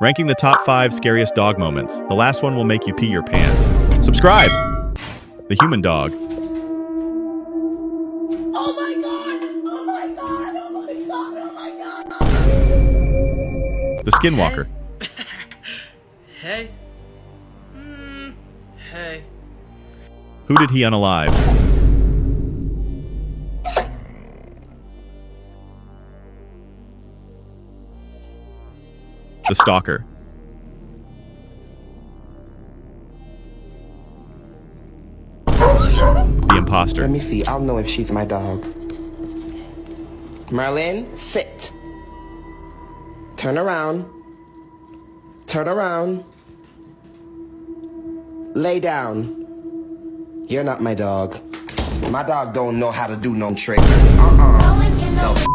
Ranking the top 5 scariest dog moments. The last one will make you pee your pants. Subscribe! The human dog. Oh my god! Oh my god! Oh my god! Oh my god! The skinwalker. Hey. Hey. Who did he unalive? The stalker. The imposter. Let me see. I'll know if she's my dog. Merlin, sit. Turn around. Turn around. Lay down. You're not my dog. My dog don't know how to do no tricks. The